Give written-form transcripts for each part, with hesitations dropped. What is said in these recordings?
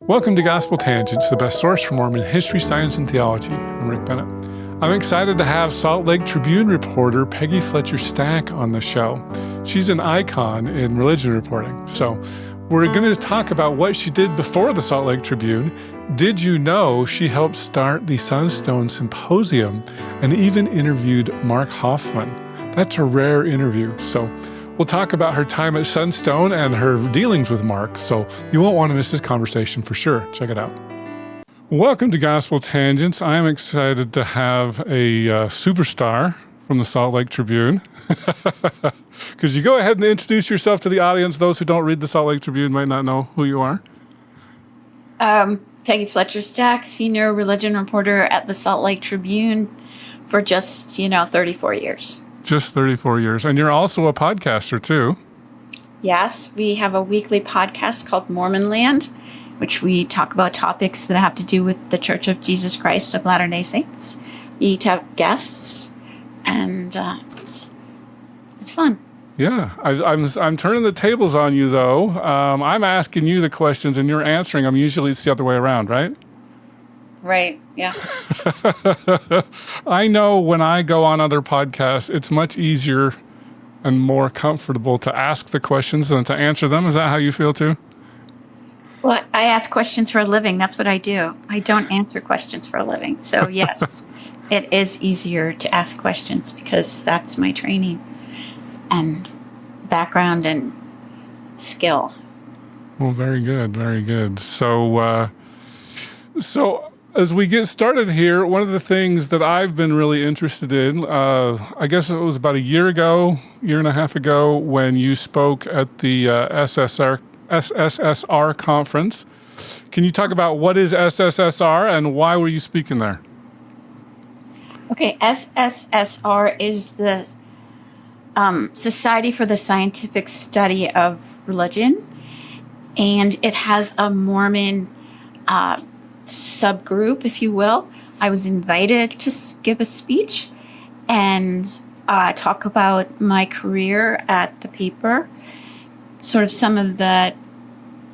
Welcome to Gospel Tangents, the best source for Mormon history, science, and theology. I'm Rick Bennett. I'm excited to have Salt Lake Tribune reporter Peggy Fletcher Stack on the show. She's an icon in religion reporting. So we're going to talk about what she did before the Salt Lake Tribune. Did you know she helped start the Sunstone Symposium and even interviewed Mark Hofmann? That's a rare interview. So we'll talk about her time at Sunstone and her dealings with Mark, so you won't want to miss this conversation for sure. Check it out. Welcome to Gospel Tangents. I am excited to have a superstar from the Salt Lake Tribune. Could you go ahead and introduce yourself to the audience? Those who don't read the Salt Lake Tribune might not know who you are. Peggy Fletcher Stack, senior religion reporter at the Salt Lake Tribune for just, 34 years. Just 34 years. And you're also a podcaster, too. Yes, we have a weekly podcast called Mormon Land, which we talk about topics that have to do with the Church of Jesus Christ of Latter-day Saints. We have guests, and it's fun. Yeah, I'm turning the tables on you, though. I'm asking you the questions, and you're answering them. Usually it's the other way around, right? Right, yeah. I know when I go on other podcasts, it's much easier and more comfortable to ask the questions than to answer them. Is that how you feel too? Well, I ask questions for a living. That's what I do. I don't answer questions for a living. So yes, it is easier to ask questions because that's my training and background and skill. Well, very good, very good. So as we get started here, one of the things that I've been really interested in, I guess it was about a year and a half ago, when you spoke at the SSSR conference. Can you talk about what is SSSR and why were you speaking there? Okay, SSSR is the Society for the Scientific Study of Religion, and it has a Mormon subgroup, if you will. I was invited to give a speech and talk about my career at the paper, sort of some of the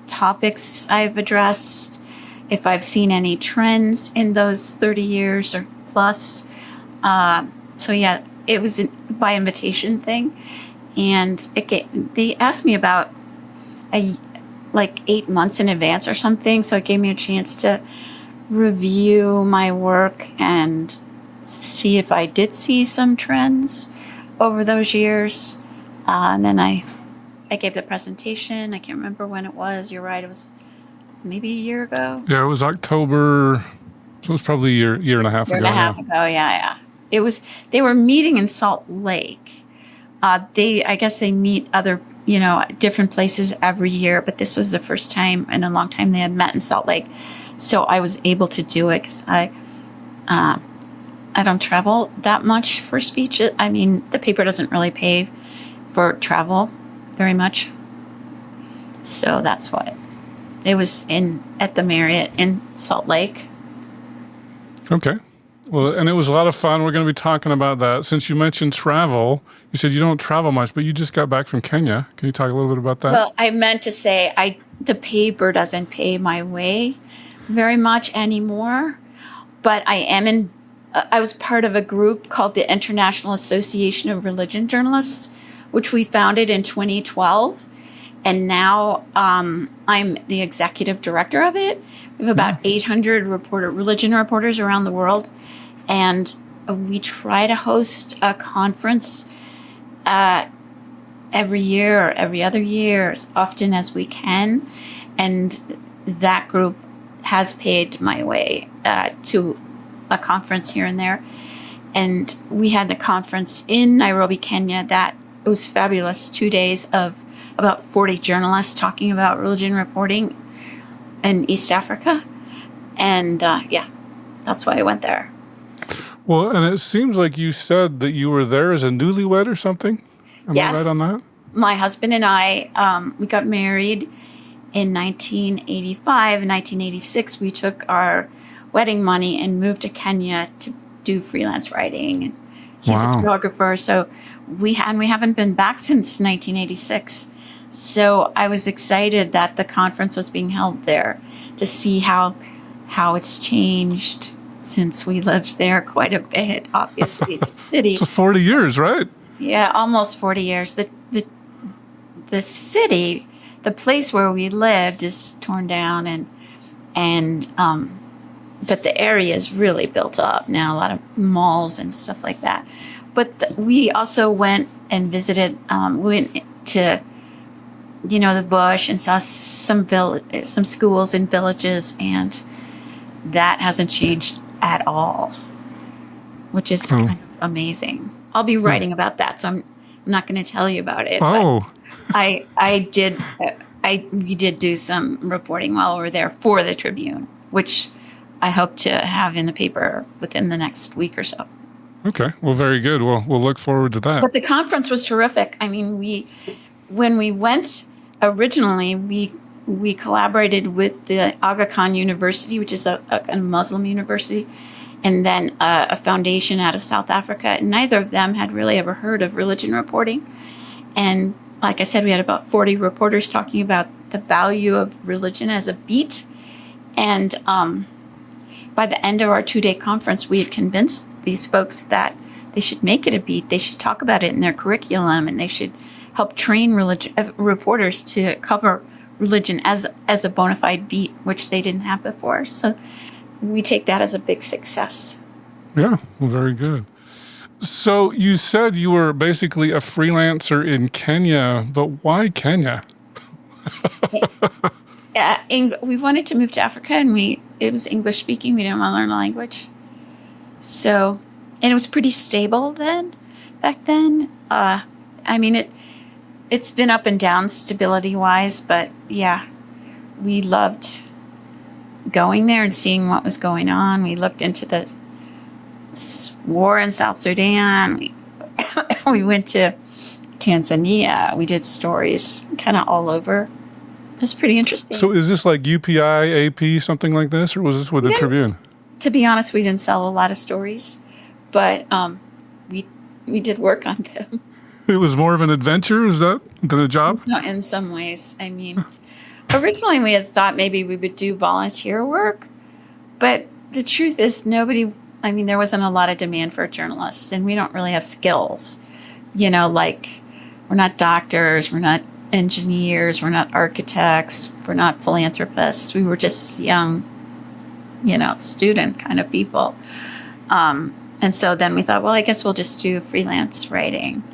topics I've addressed, if I've seen any trends in those 30 years or plus. So yeah, it was by invitation thing, and they asked me about 8 months in advance or something, so it gave me a chance to review my work and see if I did see some trends over those years. And then I gave the presentation. I can't remember when it was. You're right, it was maybe a year ago. Yeah, it was October, so it was probably a year and a half ago. Yeah. It was, they were meeting in Salt Lake. I guess they meet other different places every year, but this was the first time in a long time they had met in Salt Lake. So I was able to do it because I don't travel that much for speeches. I mean, the paper doesn't really pay for travel very much. So that's what it was at the Marriott in Salt Lake. Okay. Well, and it was a lot of fun. We're going to be talking about that. Since you mentioned travel, you said you don't travel much, but you just got back from Kenya. Can you talk a little bit about that? Well, I meant to say the paper doesn't pay my way very much anymore, but I was part of a group called the International Association of Religion Journalists, which we founded in 2012. And now I'm the executive director of it. We have about 800 religion reporters around the world. And we try to host a conference every year or every other year, as often as we can. And that group has paid my way to a conference here and there. And we had the conference in Nairobi, Kenya. It was fabulous. 2 days of about 40 journalists talking about religion reporting in East Africa. And that's why I went there. Well, and it seems like you said that you were there as a newlywed or something. Am I right on that? My husband and I, we got married in 1985. In 1986, we took our wedding money and moved to Kenya to do freelance writing. And he's a photographer, so we haven't been back since 1986. So I was excited that the conference was being held there. to see how it's changed since we lived there quite a bit. Obviously, the city, So 40 years, right? yeah, almost 40 years. The city, the place where we lived, is torn down, and but the area is really built up now. A lot of malls and stuff like that. But we also went and visited. We went to the bush and saw some schools and villages, and that hasn't changed at all, which is kind of amazing. I'll be writing about that, so I'm not going to tell you about it. Oh, but we did do some reporting while we were there for the Tribune, which I hope to have in the paper within the next week or so. okay. Well, very good. We'll look forward to that. But the conference was terrific. I mean, when we went originally, we collaborated with the Aga Khan University, which is a kind of Muslim university, and then a foundation out of South Africa. And neither of them had really ever heard of religion reporting. And like I said, we had about 40 reporters talking about the value of religion as a beat. And by the end of our 2-day conference, we had convinced these folks that they should make it a beat. They should talk about it in their curriculum, and they should help train reporters to cover religion as a bona fide beat, which they didn't have before. So we take that as a big success. Yeah, well, very good. So you said you were basically a freelancer in Kenya, but why Kenya? We wanted to move to Africa, and it was English speaking. We didn't want to learn a language. So, and it was pretty stable back then. I mean, it's been up and down stability wise, but yeah, we loved going there and seeing what was going on. We looked into the war in South Sudan. We went to Tanzania. We did stories kind of all over. That's pretty interesting. So is this like UPI, AP, something like this, or was this with the Tribune? To be honest, we didn't sell a lot of stories, but we did work on them. It was more of an adventure, is that, than a job? In some ways. I mean, originally we had thought maybe we would do volunteer work, but the truth is there wasn't a lot of demand for journalists, and we don't really have skills. Like we're not doctors, we're not engineers, we're not architects, we're not philanthropists. We were just young, student kind of people. And so then we thought, well, I guess we'll just do freelance writing,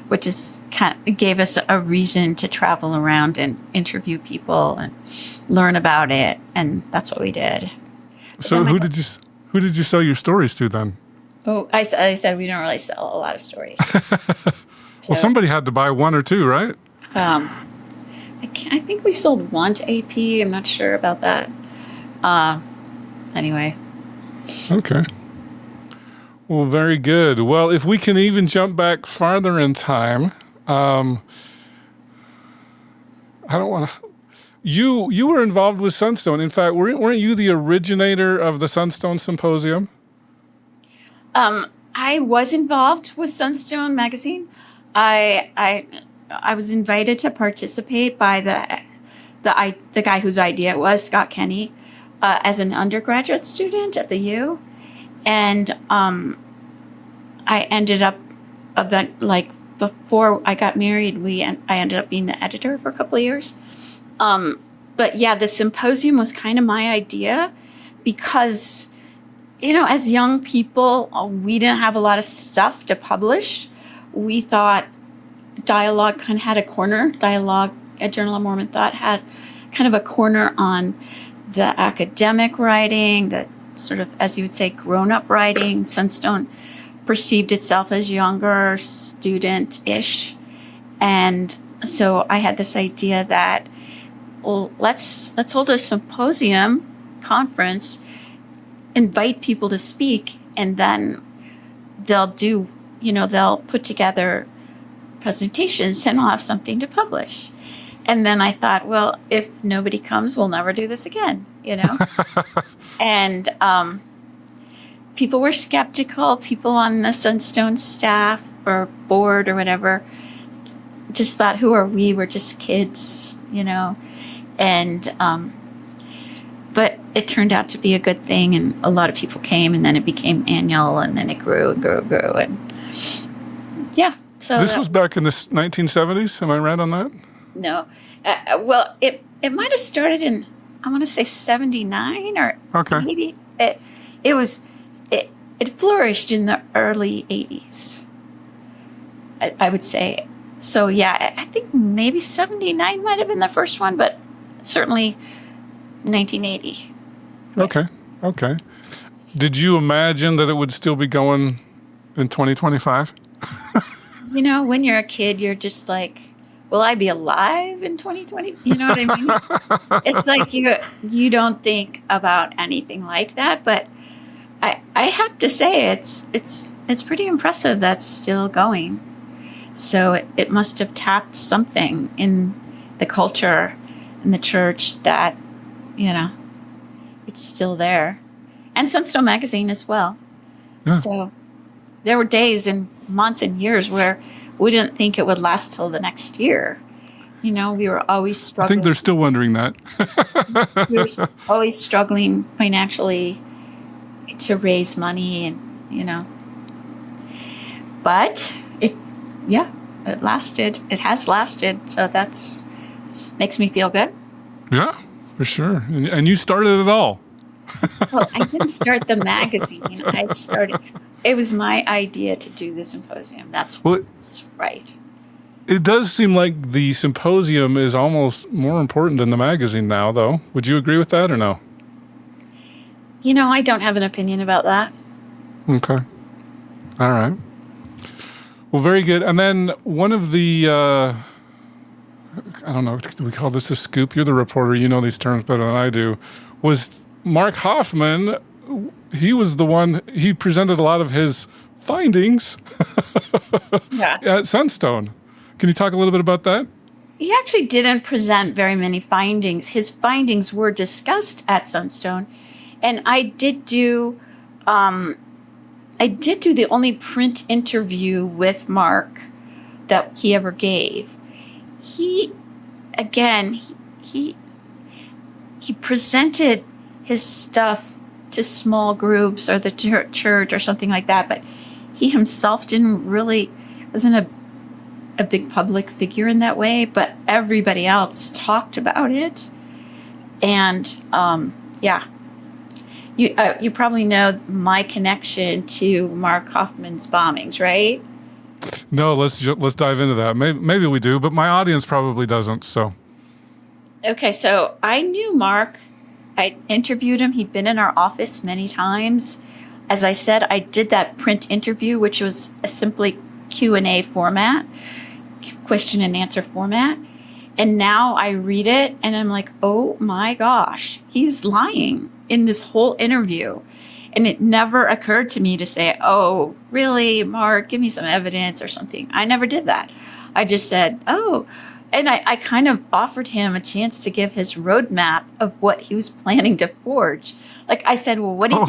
which is gave us a reason to travel around and interview people and learn about it. And that's what we did. So who did you sell your stories to then? Oh, I said we don't really sell a lot of stories. Well, somebody had to buy one or two, right? I think we sold one to AP. I'm not sure about that. Anyway. Okay. Well, very good. Well, if we can even jump back farther in time, I don't want to. You were involved with Sunstone. In fact, weren't you the originator of the Sunstone Symposium? I was involved with Sunstone magazine. I was invited to participate by the guy whose idea it was, Scott Kenny, as an undergraduate student at the U, and I ended up before I got married, I ended up being the editor for a couple of years. But yeah, the symposium was kind of my idea because, as young people, we didn't have a lot of stuff to publish. We thought Dialogue kind of had a corner. Dialogue, a Journal of Mormon Thought, had kind of a corner on the academic writing, the sort of, as you would say, grown-up writing. Sunstone perceived itself as younger, student-ish. And so I had this idea that, well, let's hold a symposium conference, invite people to speak, and then they'll put together presentations and I'll have something to publish. And then I thought, well, if nobody comes, we'll never do this again, And people were skeptical. People on the Sunstone staff or board or whatever just thought, who are we? We're just kids, And But it turned out to be a good thing, and a lot of people came, and then it became annual, and then it grew and grew and grew, and yeah. So This was back in the 1970s. Am I right on that? no, well, it might have started in, I want to say 79 or Okay. 80. It flourished in the early 80s. I would say. So yeah, I think maybe 79 might have been the first one, but certainly 1980. Okay. Did you imagine that it would still be going in 2025? You know, when you're a kid, you're just like, will I be alive in 2020? You know what I mean? It's like you don't think about anything like that, but I have to say it's pretty impressive that's still going. So it must have tapped something in the culture in the church that, you know, it's still there. And Sunstone Magazine as well. Yeah. So there were days and months and years where we didn't think it would last till the next year. You know, we were always I struggling. think they're still wondering that. We were always struggling financially to raise money, and, you know. But it lasted. It has lasted. So that's makes me feel good. Yeah, for sure. And you started it all. Well, I didn't start the magazine. It was my idea to do the symposium. That's right. It does seem like the symposium is almost more important than the magazine now, though. Would you agree with that or no? You know, I don't have an opinion about that. Okay. All right. Well, very good. And then one of the, I don't know, do we call this a scoop? You're the reporter. You know these terms better than I do. Was Mark Hofmann. He was the one, he presented a lot of his findings at Sunstone. Can you talk a little bit about that? He actually didn't present very many findings. His findings were discussed at Sunstone. And I did do the only print interview with Mark that he ever gave. He presented his stuff to small groups or the church or something like that, but he himself wasn't a big public figure in that way, but everybody else talked about it. And you probably know my connection to Mark Hofmann's bombings, right? No, let's dive into that. Maybe we do, but my audience probably doesn't. So, okay, so I knew Mark. I interviewed him. He'd been in our office many times. As I said, I did that print interview, which was a simply Q&A format, question and answer format. And now I read it and I'm like, oh my gosh, he's lying in this whole interview. And it never occurred to me to say, oh, really, Mark, give me some evidence or something. I never did that. I just said, oh. And I kind of offered him a chance to give his roadmap of what he was planning to forge. Like I said, well, what do you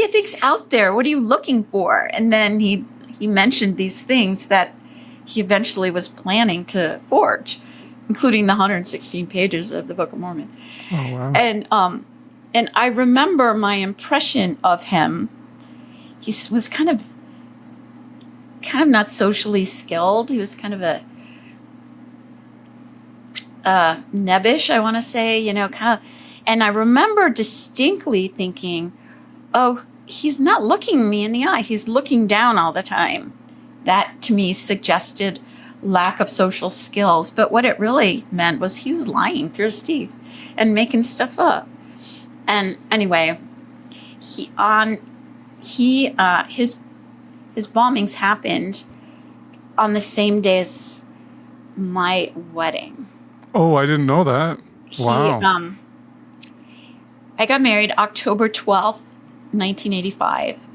think's out there? What are you looking for? And then he mentioned these things that he eventually was planning to forge, including the 116 pages of the Book of Mormon. Oh, wow. And I remember my impression of him. He was kind of not socially skilled. He was kind of a nebbish, I want to say, kind of. And I remember distinctly thinking, oh, he's not looking me in the eye. He's looking down all the time. That to me suggested lack of social skills. But what it really meant was he was lying through his teeth and making stuff up. And anyway, his bombings happened on the same day as my wedding. Oh, I didn't know that. Wow. I got married October 12th, 1985.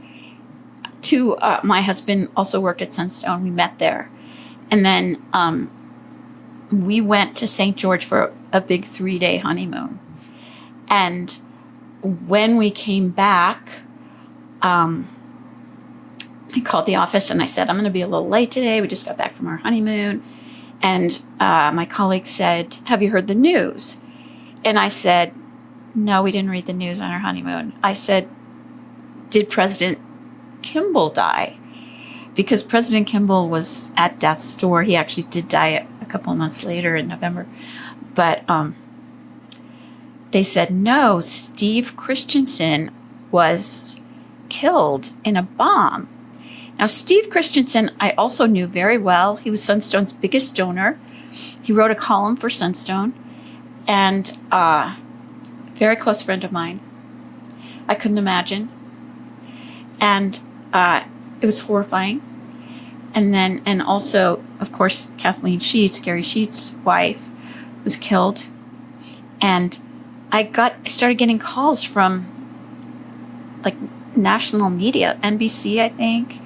My husband also worked at Sunstone. We met there. And then we went to St. George for a big 3-day honeymoon. And when we came back, I called the office and I said, I'm going to be a little late today. We just got back from our honeymoon. And my colleague said, have you heard the news? And I said, No, we didn't read the news on our honeymoon. I said, did President Kimball die? Because President Kimball was at death's door. He actually did die a couple of months later in November. But they said, no, Steve Christensen was killed in a bomb. Now, Steve Christensen, I also knew very well. He was Sunstone's biggest donor. He wrote a column for Sunstone, and very close friend of mine. I couldn't imagine. And it was horrifying. And also, of course, Kathleen Sheets, Gary Sheets' wife, was killed. And I started getting calls from like national media, NBC, I think.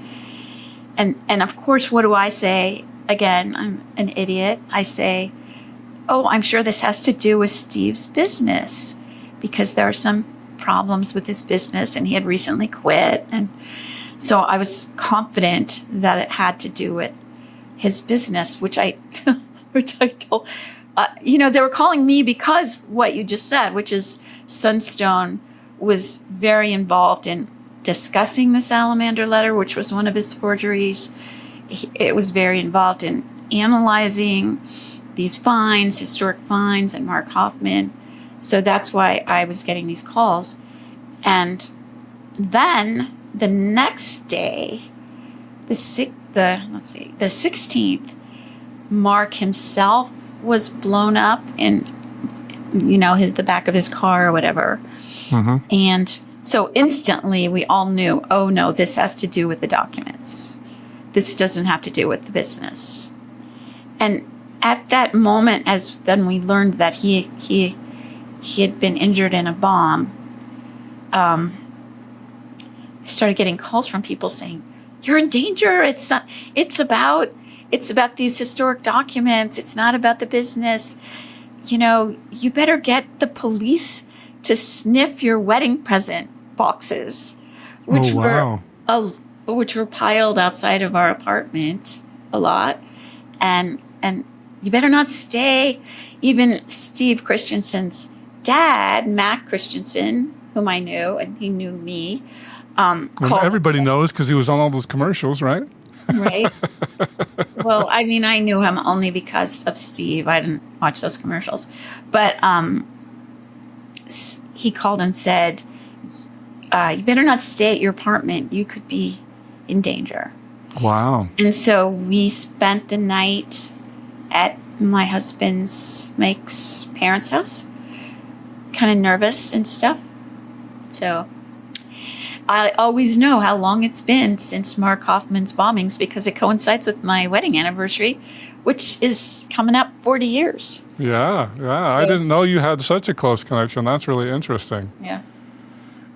And of course, what do I say? Again, I'm an idiot. I say, oh, I'm sure this has to do with Steve's business because there are some problems with his business and he had recently quit. And so I was confident that it had to do with his business, which I told, they were calling me because what you just said, which is Sunstone was very involved in discussing the Salamander letter, which was one of his forgeries. It was very involved in analyzing these finds, historic finds, and Mark Hofmann. So that's why I was getting these calls. And then the next day, the 16th, Mark himself was blown up in, the back of his car or whatever. Mm-hmm. And so instantly we all knew, oh no, this has to do with the documents. This doesn't have to do with the business. And at that moment, then we learned that he had been injured in a bomb, I started getting calls from people saying, you're in danger. It's about these historic documents. It's not about the business. You better get the police to sniff your wedding present boxes, which were piled outside of our apartment a lot. And you better not stay. Even Steve Christensen's dad, Mac Christensen, whom I knew, and he knew me. Everybody knows because he was on all those commercials, right? Right. Well, I mean, I knew him only because of Steve. I didn't watch those commercials. But he called and said, you better not stay at your apartment. You could be in danger. Wow. And so we spent the night at my husband's Mike's parents' house, kind of nervous and stuff. So I always know how long it's been since Mark Hofmann's bombings because it coincides with my wedding anniversary, which is coming up 40 years. Yeah. So, I didn't know you had such a close connection. That's really interesting. Yeah.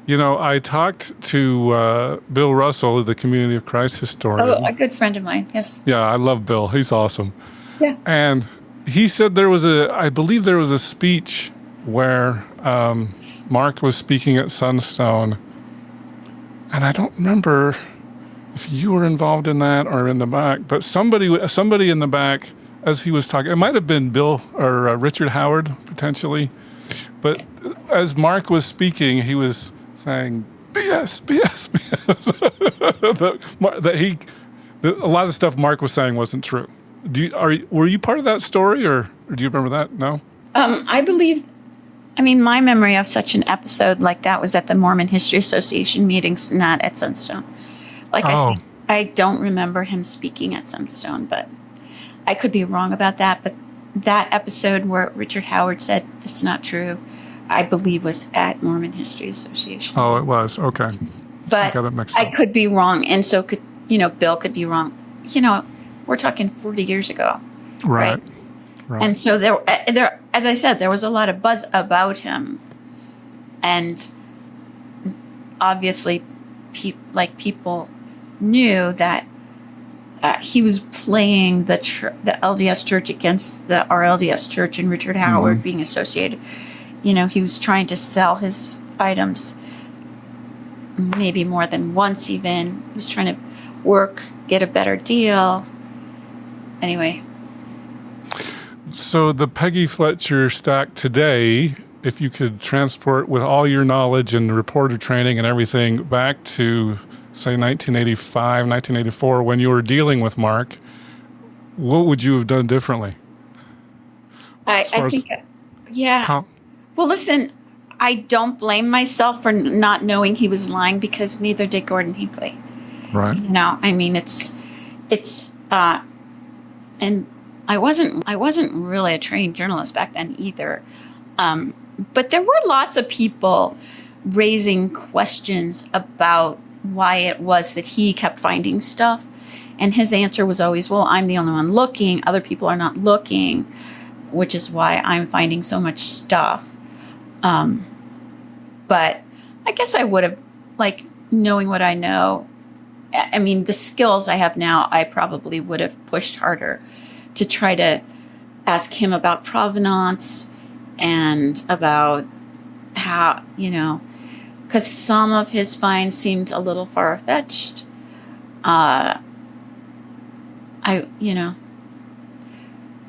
I talked to Bill Russell, the Community of Christ historian. Oh, a good friend of mine, yes. Yeah, I love Bill. He's awesome. Yeah. And he said I believe there was a speech where Mark was speaking at Sunstone. And I don't remember if you were involved in that or in the back, but somebody in the back as he was talking, it might have been Bill or Richard Howard potentially, but as Mark was speaking, he was saying BS. A lot of stuff Mark was saying wasn't true. Were you part of that story, or do you remember that? No. My memory of such an episode like that was at the Mormon History Association meetings, not at Sunstone. I said, I don't remember him speaking at Sunstone, but I could be wrong about that. But that episode where Richard Howard said that's not true, I believe was at Mormon History Association. Oh, it was. Okay. But I could be wrong, and so could, Bill could be wrong. We're talking 40 years ago. Right. And so there, as I said, there was a lot of buzz about him, and obviously, people knew that he was playing the LDS Church against our LDS Church, and Richard Howard being associated. He was trying to sell his items maybe more than once. Even he was trying to get a better deal. Anyway. So the Peggy Fletcher Stack today if you could transport with all your knowledge and reporter training and everything back to, say, 1985, 1984, when you were dealing with Mark, what would you have done differently? I think, yeah. Well, listen, I don't blame myself for not knowing he was lying, because neither did Gordon Hinckley. Right. I mean, and I wasn't really a trained journalist back then either. But there were lots of people raising questions about why it was that he kept finding stuff. And his answer was always, well, I'm the only one looking. Other people are not looking, which is why I'm finding so much stuff. But I guess I would have, knowing what I know, I mean, the skills I have now, I probably would have pushed harder to try to ask him about provenance and about how, because some of his finds seemed a little far-fetched.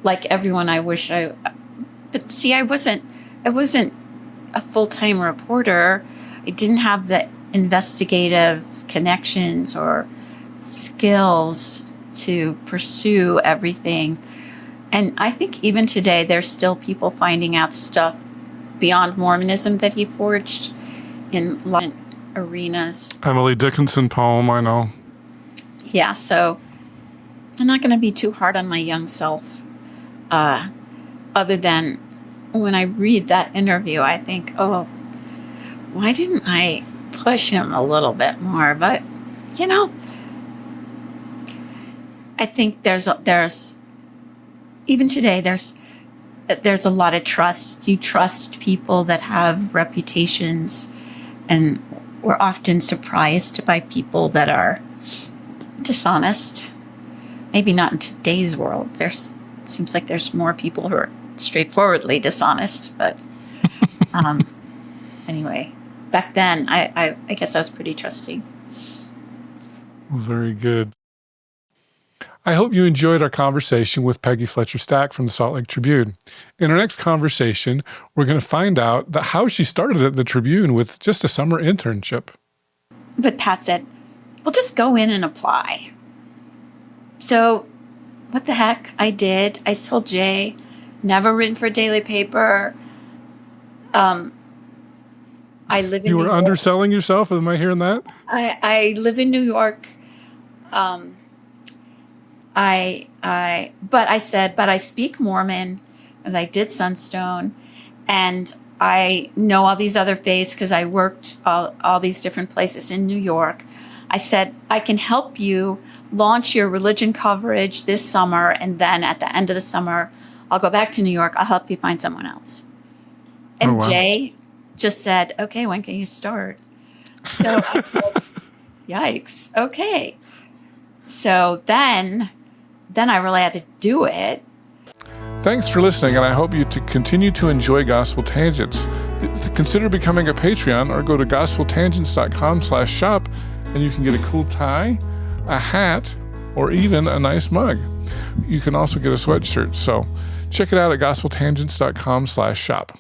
Like everyone, but see, I wasn't a full-time reporter. I didn't have the investigative connections or skills to pursue everything. And I think even today, there's still people finding out stuff beyond Mormonism that he forged in arenas. Emily Dickinson poem, I know. Yeah, so I'm not going to be too hard on my young self. Other than when I read that interview, I think, oh, why didn't I push him a little bit more? But, I think there's even today, there's a lot of trust. You trust people that have reputations, and we're often surprised by people that are dishonest. Maybe not in today's world. Seems like there's more people who are straightforwardly dishonest, but anyway, back then I guess I was pretty trusting. Very good. I hope you enjoyed our conversation with Peggy Fletcher Stack from the Salt Lake Tribune. In our next conversation, we're going to find out how she started at the Tribune with just a summer internship. But Pat said, well, just go in and apply. So what the heck? I did. I told Jay, never written for a daily paper. I live in You New were York. Underselling yourself? Am I hearing that? I live in New York. But I speak Mormon, as I did Sunstone, and I know all these other faiths because I worked all these different places in New York. I said, I can help you launch your religion coverage this summer, and then at the end of the summer, I'll go back to New York. I'll help you find someone else. And wow. Jay just said, okay, when can you start? So I said, yikes, okay. So then I really had to do it. Thanks for listening, and I hope you to continue to enjoy Gospel Tangents. Consider becoming a Patreon or go to gospeltangents.com/shop, and you can get a cool tie, a hat, or even a nice mug. You can also get a sweatshirt. So check it out at gospeltangents.com/shop.